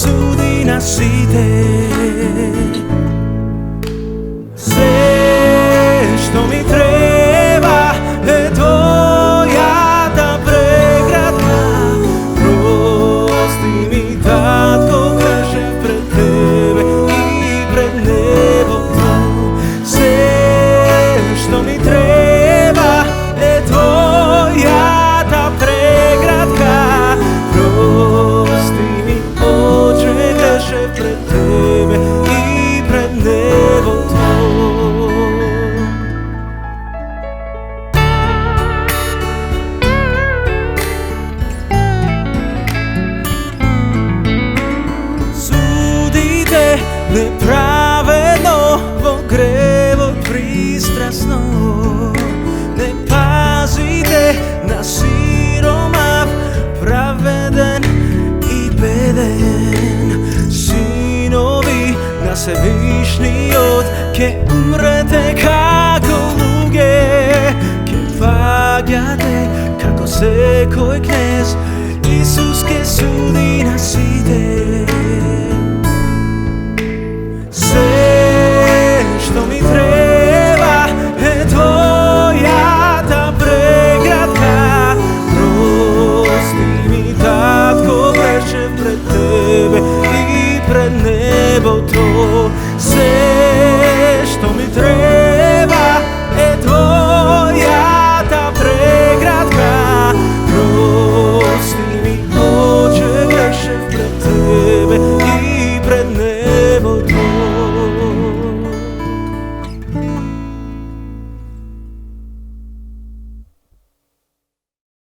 sudi nas i te. Sve što mi treba je tvoja ta pregrada. Prosti mi tatko, grešim pred tebe i pred nebo tvoj. Sve što mi treba je tvoja ta pregrada. Prosti mi oče, grešim pred tebe i pred nebo tvoj. Sudite nepravedno, pogrevo pristrasno. Ne pazite na siromah, praveden i beden. Sinovi na Всевишниот ке умрете како луѓе, ке паѓате како секој кнез. Исус ке суди нас сите.